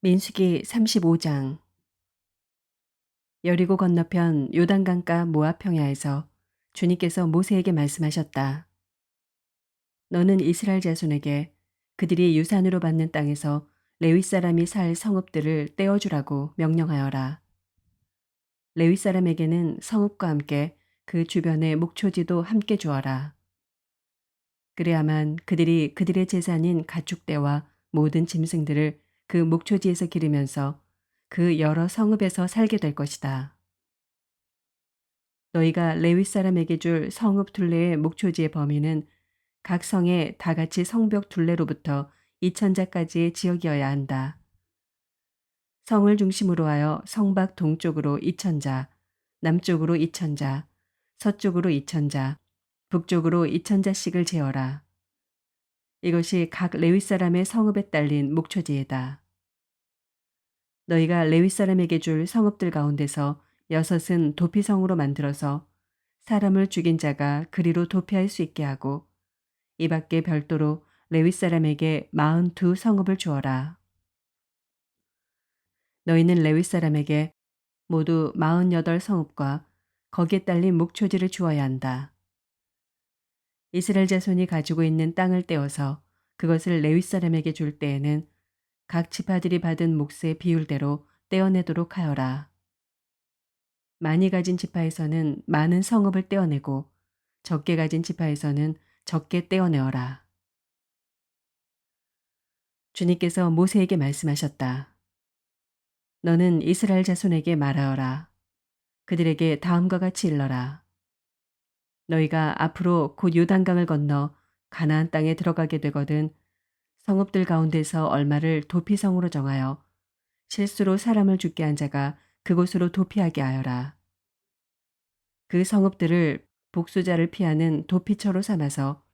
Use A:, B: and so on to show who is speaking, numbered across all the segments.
A: 민수기 35장. 여리고 건너편 요단강가 모압 평야에서 주님께서 모세에게 말씀하셨다. 너는 이스라엘 자손에게 그들이 유산으로 받는 땅에서 레위 사람이 살 성읍들을 떼어주라고 명령하여라. 레위 사람에게는 성읍과 함께 그 주변의 목초지도 함께 주어라. 그래야만 그들이 그들의 재산인 가축대와 모든 짐승들을 그 목초지에서 기르면서 그 여러 성읍에서 살게 될 것이다. 너희가 레위 사람에게 줄 성읍 둘레의 목초지의 범위는 각 성에 다같이 성벽 둘레로부터 2천자까지의 지역이어야 한다. 성을 중심으로 하여 성밖 동쪽으로 2천자, 남쪽으로 2천자, 서쪽으로 2천자, 북쪽으로 2천자씩을 재어라. 이것이 각 레위 사람의 성읍에 딸린 목초지이다. 너희가 레위 사람에게 줄 성읍들 가운데서 6은 도피성으로 만들어서 사람을 죽인 자가 그리로 도피할 수 있게 하고 이 밖에 별도로 레위 사람에게 42 성읍을 주어라. 너희는 레위 사람에게 모두 48 성읍과 거기에 딸린 목초지를 주어야 한다. 이스라엘 자손이 가지고 있는 땅을 떼어서 그것을 레위 사람에게 줄 때에는 각 지파들이 받은 몫의 비율대로 떼어내도록 하여라. 많이 가진 지파에서는 많은 성읍을 떼어내고 적게 가진 지파에서는 적게 떼어내어라. 주님께서 모세에게 말씀하셨다. 너는 이스라엘 자손에게 말하여라. 그들에게 다음과 같이 일러라. 너희가 앞으로 곧 요단강을 건너 가나안 땅에 들어가게 되거든 성읍들 가운데서 얼마를 도피성으로 정하여 실수로 사람을 죽게 한 자가 그곳으로 도피하게 하여라. 그 성읍들을 복수자를 피하는 도피처로 삼아서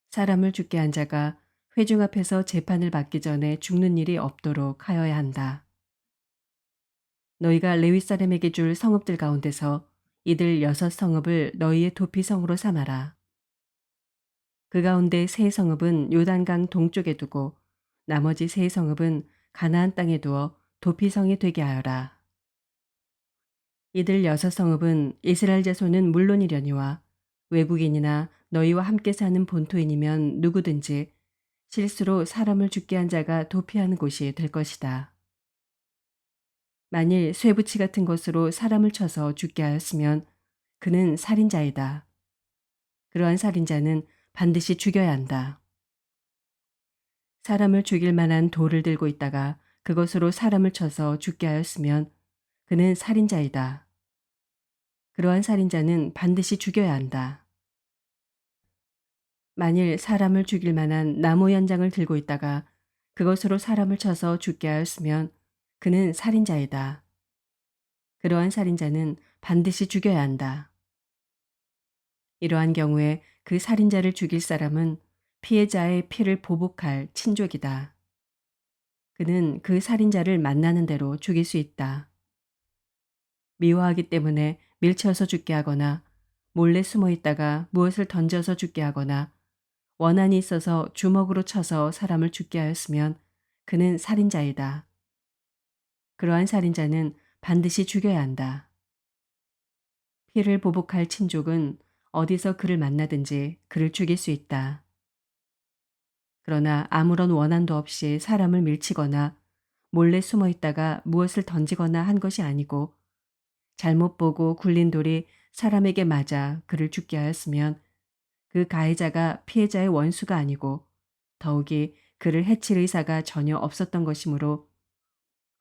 A: 사람을 죽게 한 자가 회중 앞에서 재판을 받기 전에 죽는 일이 없도록 하여야 한다. 너희가 레위 사람에게 줄 성읍들 가운데서 이들 6성읍을 너희의 도피성으로 삼아라. 그 가운데 3성읍은 요단강 동쪽에 두고 나머지 3성읍은 가나안 땅에 두어 도피성이 되게 하여라. 이들 6성읍은 이스라엘 자손은 물론이려니와 외국인이나 너희와 함께 사는 본토인이면 누구든지 실수로 사람을 죽게 한 자가 도피하는 곳이 될 것이다. 만일 쇠붙이 같은 것으로 사람을 쳐서 죽게 하였으면 그는 살인자이다. 그러한 살인자는 반드시 죽여야 한다. 사람을 죽일 만한 돌을 들고 있다가 그것으로 사람을 쳐서 죽게 하였으면 그는 살인자이다. 그러한 살인자는 반드시 죽여야 한다. 만일 사람을 죽일 만한 나무 연장을 들고 있다가 그것으로 사람을 쳐서 죽게 하였으면 그는 살인자이다. 그러한 살인자는 반드시 죽여야 한다. 이러한 경우에 그 살인자를 죽일 사람은 피해자의 피를 보복할 친족이다. 그는 그 살인자를 만나는 대로 죽일 수 있다. 미워하기 때문에 밀쳐서 죽게 하거나 몰래 숨어 있다가 무엇을 던져서 죽게 하거나 원한이 있어서 주먹으로 쳐서 사람을 죽게 하였으면 그는 살인자이다. 그러한 살인자는 반드시 죽여야 한다. 피를 보복할 친족은 어디서 그를 만나든지 그를 죽일 수 있다. 그러나 아무런 원한도 없이 사람을 밀치거나 몰래 숨어 있다가 무엇을 던지거나 한 것이 아니고 잘못 보고 굴린 돌이 사람에게 맞아 그를 죽게 하였으면 그 가해자가 피해자의 원수가 아니고 더욱이 그를 해칠 의사가 전혀 없었던 것이므로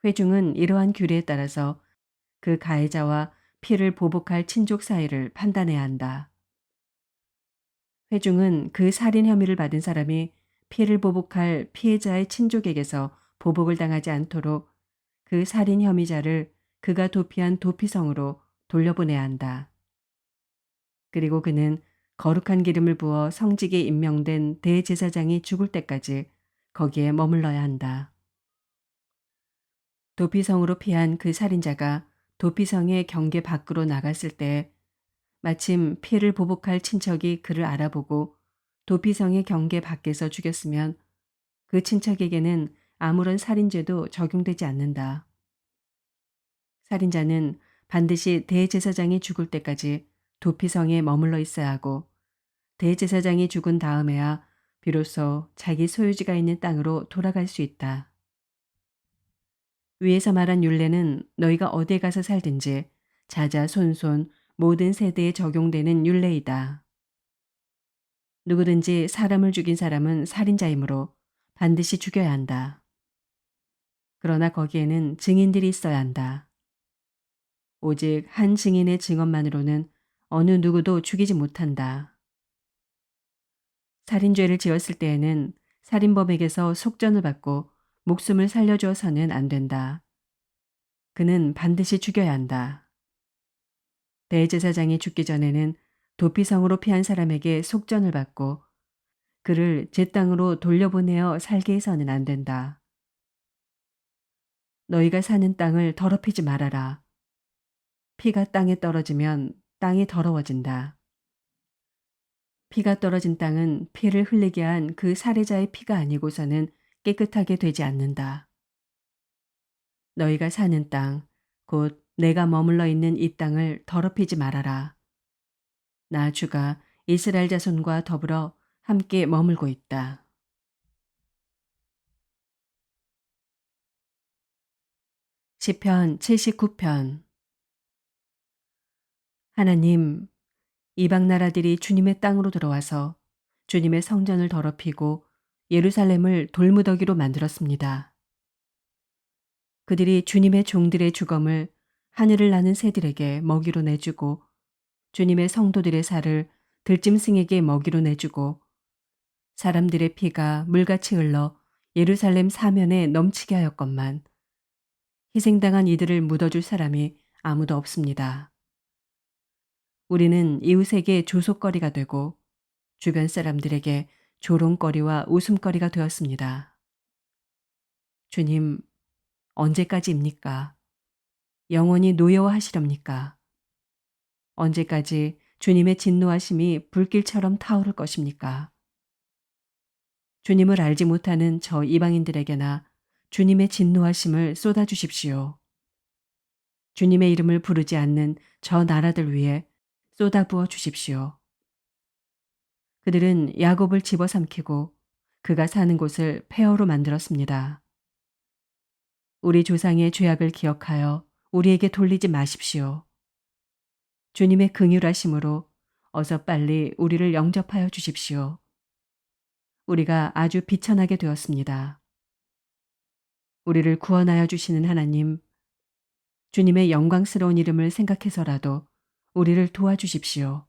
A: 회중은 이러한 규례에 따라서 그 가해자와 피를 보복할 친족 사이를 판단해야 한다. 회중은 그 살인 혐의를 받은 사람이 피를 보복할 피해자의 친족에게서 보복을 당하지 않도록 그 살인 혐의자를 그가 도피한 도피성으로 돌려보내야 한다. 그리고 그는 거룩한 기름을 부어 성직에 임명된 대제사장이 죽을 때까지 거기에 머물러야 한다. 도피성으로 피한 그 살인자가 도피성의 경계 밖으로 나갔을 때 마침 피해를 보복할 친척이 그를 알아보고 도피성의 경계 밖에서 죽였으면 그 친척에게는 아무런 살인죄도 적용되지 않는다. 살인자는 반드시 대제사장이 죽을 때까지 도피성에 머물러 있어야 하고 대제사장이 죽은 다음에야 비로소 자기 소유지가 있는 땅으로 돌아갈 수 있다. 위에서 말한 율례는 너희가 어디에 가서 살든지 자자손손 모든 세대에 적용되는 율례이다. 누구든지 사람을 죽인 사람은 살인자이므로 반드시 죽여야 한다. 그러나 거기에는 증인들이 있어야 한다. 오직 한 증인의 증언만으로는 어느 누구도 죽이지 못한다. 살인죄를 지었을 때에는 살인범에게서 속전을 받고 목숨을 살려주어서는 안 된다. 그는 반드시 죽여야 한다. 대제사장이 죽기 전에는 도피성으로 피한 사람에게 속전을 받고 그를 제 땅으로 돌려보내어 살게 해서는 안 된다. 너희가 사는 땅을 더럽히지 말아라. 피가 땅에 떨어지면 땅이 더러워진다. 피가 떨어진 땅은 피를 흘리게 한 그 살해자의 피가 아니고서는 깨끗하게 되지 않는다. 너희가 사는 땅, 곧 내가 머물러 있는 이 땅을 더럽히지 말아라. 나 주가 이스라엘 자손과 더불어 함께 머물고 있다. 시편 79편. 하나님, 이방 나라들이 주님의 땅으로 들어와서 주님의 성전을 더럽히고 예루살렘을 돌무더기로 만들었습니다. 그들이 주님의 종들의 주검을 하늘을 나는 새들에게 먹이로 내주고 주님의 성도들의 살을 들짐승에게 먹이로 내주고 사람들의 피가 물같이 흘러 예루살렘 사면에 넘치게 하였건만 희생당한 이들을 묻어줄 사람이 아무도 없습니다. 우리는 이웃에게 조속거리가 되고 주변 사람들에게 조롱거리와 웃음거리가 되었습니다. 주님, 언제까지입니까? 영원히 노여워하시렵니까? 언제까지 주님의 진노하심이 불길처럼 타오를 것입니까? 주님을 알지 못하는 저 이방인들에게나 주님의 진노하심을 쏟아주십시오. 주님의 이름을 부르지 않는 저 나라들 위에 쏟아부어 주십시오. 그들은 야곱을 집어삼키고 그가 사는 곳을 폐허로 만들었습니다. 우리 조상의 죄악을 기억하여 우리에게 돌리지 마십시오. 주님의 긍휼하심으로 어서 빨리 우리를 영접하여 주십시오. 우리가 아주 비천하게 되었습니다. 우리를 구원하여 주시는 하나님, 주님의 영광스러운 이름을 생각해서라도 우리를 도와주십시오.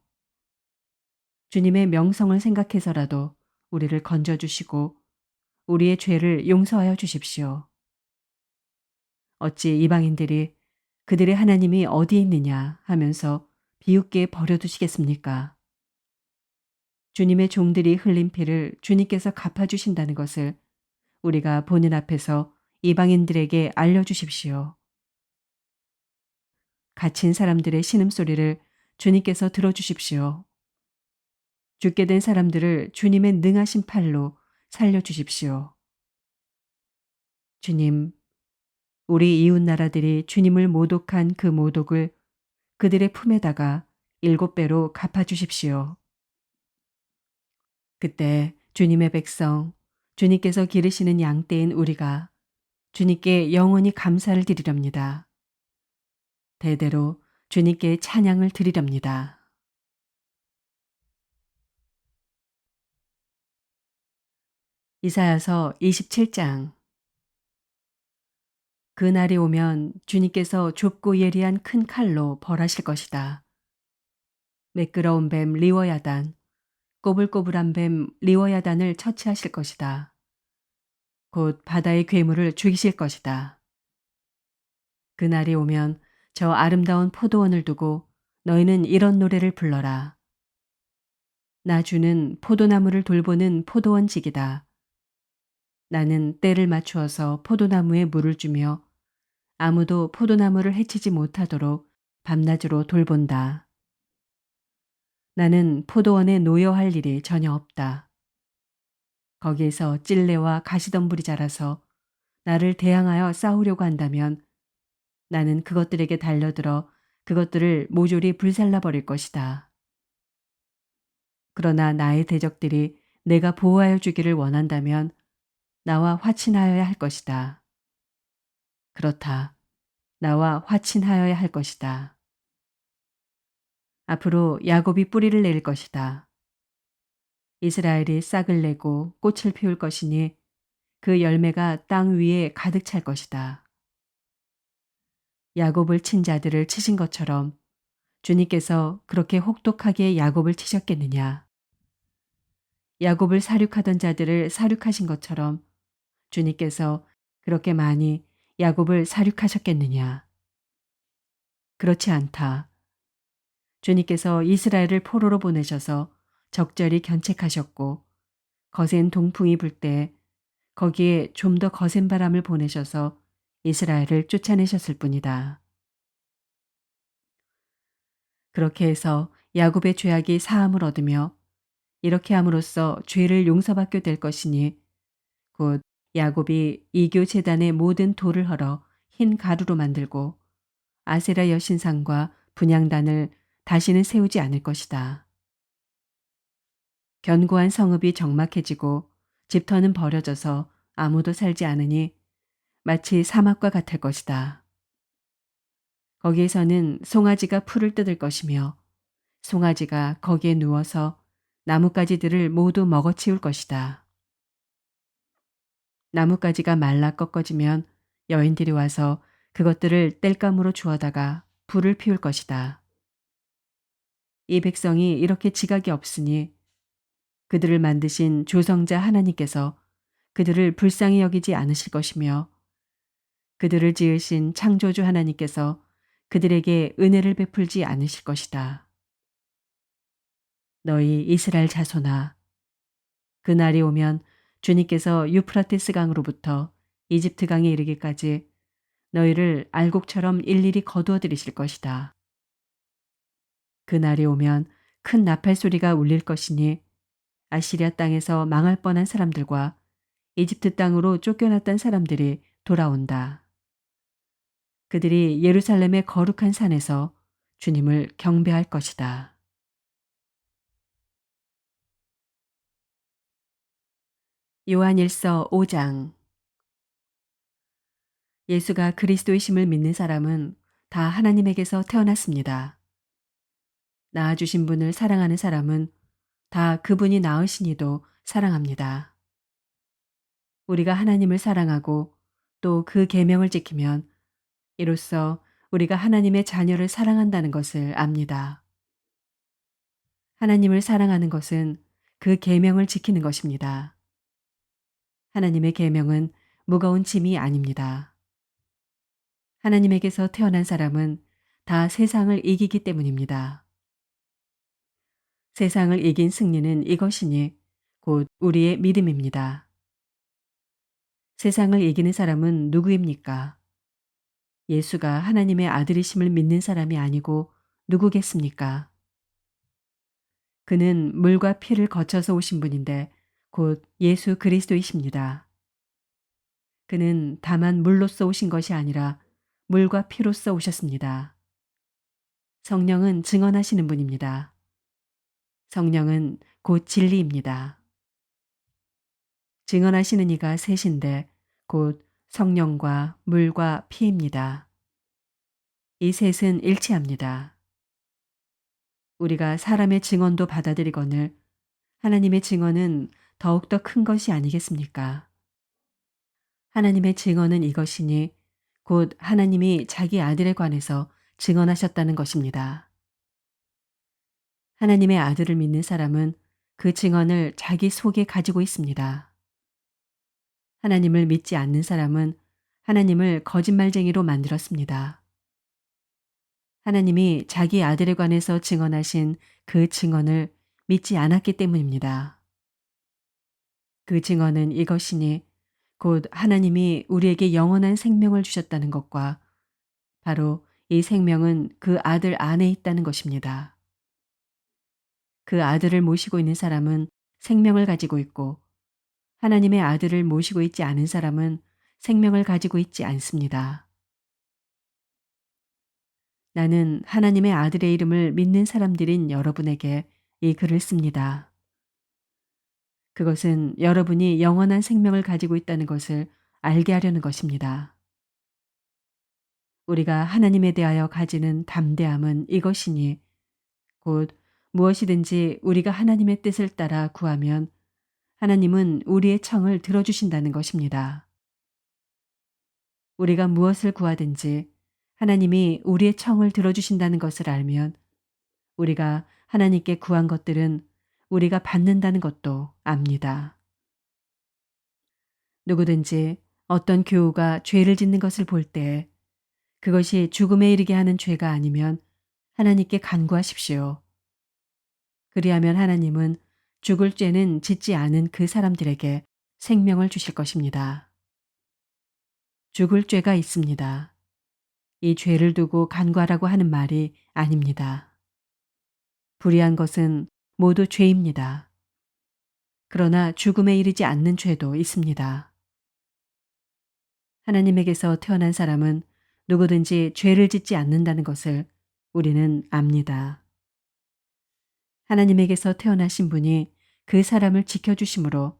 A: 주님의 명성을 생각해서라도 우리를 건져주시고 우리의 죄를 용서하여 주십시오. 어찌 이방인들이 그들의 하나님이 어디 있느냐 하면서 비웃게 버려두시겠습니까? 주님의 종들이 흘린 피를 주님께서 갚아주신다는 것을 우리가 보는 앞에서 이방인들에게 알려주십시오. 갇힌 사람들의 신음소리를 주님께서 들어주십시오. 죽게 된 사람들을 주님의 능하신 팔로 살려주십시오. 주님, 우리 이웃 나라들이 주님을 모독한 그 모독을 그들의 품에다가 7배로 갚아주십시오. 그때 주님의 백성, 주님께서 기르시는 양떼인 우리가 주님께 영원히 감사를 드리렵니다. 대대로 주님께 찬양을 드리렵니다. 이사야서 27장. 그 날이 오면 주님께서 좁고 예리한 큰 칼로 벌하실 것이다. 매끄러운 뱀 리워야단, 꼬불꼬불한 뱀 리워야단을 처치하실 것이다. 곧 바다의 괴물을 죽이실 것이다. 그 날이 오면 저 아름다운 포도원을 두고 너희는 이런 노래를 불러라. 나 주는 포도나무를 돌보는 포도원직이다. 나는 때를 맞추어서 포도나무에 물을 주며 아무도 포도나무를 해치지 못하도록 밤낮으로 돌본다. 나는 포도원에 노여할 일이 전혀 없다. 거기에서 찔레와 가시덤불이 자라서 나를 대항하여 싸우려고 한다면 나는 그것들에게 달려들어 그것들을 모조리 불살라 버릴 것이다. 그러나 나의 대적들이 내가 보호하여 주기를 원한다면 나와 화친하여야 할 것이다. 그렇다. 나와 화친하여야 할 것이다. 앞으로 야곱이 뿌리를 내릴 것이다. 이스라엘이 싹을 내고 꽃을 피울 것이니 그 열매가 땅 위에 가득 찰 것이다. 야곱을 친 자들을 치신 것처럼 주님께서 그렇게 혹독하게 야곱을 치셨겠느냐. 야곱을 사륙하던 자들을 사륙하신 것처럼 주님께서 그렇게 많이 야곱을 사륙하셨겠느냐. 그렇지 않다. 주님께서 이스라엘을 포로로 보내셔서 적절히 견책하셨고 거센 동풍이 불 때 거기에 좀 더 거센 바람을 보내셔서 이스라엘을 쫓아내셨을 뿐이다. 그렇게 해서 야곱의 죄악이 사함을 얻으며 이렇게 함으로써 죄를 용서받게 될 것이니 곧 야곱이 이교 제단의 모든 돌을 헐어 흰 가루로 만들고 아세라 여신상과 분향단을 다시는 세우지 않을 것이다. 견고한 성읍이 적막해지고 집터는 버려져서 아무도 살지 않으니 마치 사막과 같을 것이다. 거기에서는 송아지가 풀을 뜯을 것이며 송아지가 거기에 누워서 나뭇가지들을 모두 먹어치울 것이다. 나뭇가지가 말라 꺾어지면 여인들이 와서 그것들을 땔감으로 주워다가 불을 피울 것이다. 이 백성이 이렇게 지각이 없으니 그들을 만드신 조성자 하나님께서 그들을 불쌍히 여기지 않으실 것이며 그들을 지으신 창조주 하나님께서 그들에게 은혜를 베풀지 않으실 것이다. 너희 이스라엘 자손아, 그날이 오면 주님께서 유프라테스 강으로부터 이집트 강에 이르기까지 너희를 알곡처럼 일일이 거두어 들이실 것이다. 그날이 오면 큰 나팔 소리가 울릴 것이니 아시리아 땅에서 망할 뻔한 사람들과 이집트 땅으로 쫓겨났던 사람들이 돌아온다. 그들이 예루살렘의 거룩한 산에서 주님을 경배할 것이다. 요한일서 5장. 예수가 그리스도이심을 믿는 사람은 다 하나님에게서 태어났습니다. 낳아주신 분을 사랑하는 사람은 다 그분이 낳으시니도 사랑합니다. 우리가 하나님을 사랑하고 또 그 계명을 지키면 이로써 우리가 하나님의 자녀를 사랑한다는 것을 압니다. 하나님을 사랑하는 것은 그 계명을 지키는 것입니다. 하나님의 계명은 무거운 짐이 아닙니다. 하나님에게서 태어난 사람은 다 세상을 이기기 때문입니다. 세상을 이긴 승리는 이것이니 곧 우리의 믿음입니다. 세상을 이기는 사람은 누구입니까? 예수가 하나님의 아들이심을 믿는 사람이 아니고 누구겠습니까? 그는 물과 피를 거쳐서 오신 분인데 곧 예수 그리스도이십니다. 그는 다만 물로써 오신 것이 아니라 물과 피로써 오셨습니다. 성령은 증언하시는 분입니다. 성령은 곧 진리입니다. 증언하시는 이가 셋인데 곧 성령과 물과 피입니다. 이 셋은 일치합니다. 우리가 사람의 증언도 받아들이거늘 하나님의 증언은 더욱더 큰 것이 아니겠습니까? 하나님의 증언은 이것이니 곧 하나님이 자기 아들에 관해서 증언하셨다는 것입니다. 하나님의 아들을 믿는 사람은 그 증언을 자기 속에 가지고 있습니다. 하나님을 믿지 않는 사람은 하나님을 거짓말쟁이로 만들었습니다. 하나님이 자기 아들에 관해서 증언하신 그 증언을 믿지 않았기 때문입니다. 그 증언은 이것이니 곧 하나님이 우리에게 영원한 생명을 주셨다는 것과 바로 이 생명은 그 아들 안에 있다는 것입니다. 그 아들을 모시고 있는 사람은 생명을 가지고 있고 하나님의 아들을 모시고 있지 않은 사람은 생명을 가지고 있지 않습니다. 나는 하나님의 아들의 이름을 믿는 사람들인 여러분에게 이 글을 씁니다. 그것은 여러분이 영원한 생명을 가지고 있다는 것을 알게 하려는 것입니다. 우리가 하나님에 대하여 가지는 담대함은 이것이니 곧 무엇이든지 우리가 하나님의 뜻을 따라 구하면 하나님은 우리의 청을 들어주신다는 것입니다. 우리가 무엇을 구하든지 하나님이 우리의 청을 들어주신다는 것을 알면 우리가 하나님께 구한 것들은 우리가 받는다는 것도 압니다. 누구든지 어떤 교우가 죄를 짓는 것을 볼 때 그것이 죽음에 이르게 하는 죄가 아니면 하나님께 간구하십시오. 그리하면 하나님은 죽을 죄는 짓지 않은 그 사람들에게 생명을 주실 것입니다. 죽을 죄가 있습니다. 이 죄를 두고 간구하라고 하는 말이 아닙니다. 불의한 것은 모두 죄입니다. 그러나 죽음에 이르지 않는 죄도 있습니다. 하나님에게서 태어난 사람은 누구든지 죄를 짓지 않는다는 것을 우리는 압니다. 하나님에게서 태어나신 분이 그 사람을 지켜주심으로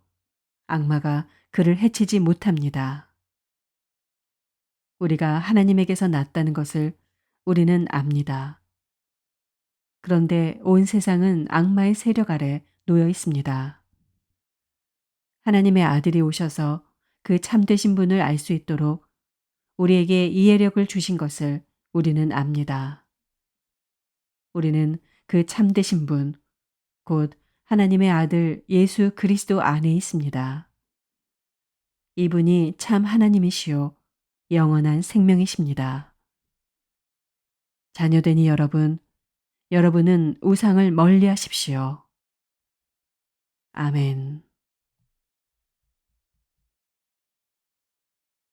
A: 악마가 그를 해치지 못합니다. 우리가 하나님에게서 났다는 것을 우리는 압니다. 그런데 온 세상은 악마의 세력 아래 놓여 있습니다. 하나님의 아들이 오셔서 그 참되신 분을 알 수 있도록 우리에게 이해력을 주신 것을 우리는 압니다. 우리는 그 참되신 분, 곧 하나님의 아들 예수 그리스도 안에 있습니다. 이분이 참 하나님이시요 영원한 생명이십니다. 자녀되니 여러분, 여러분은 우상을 멀리 하십시오. 아멘.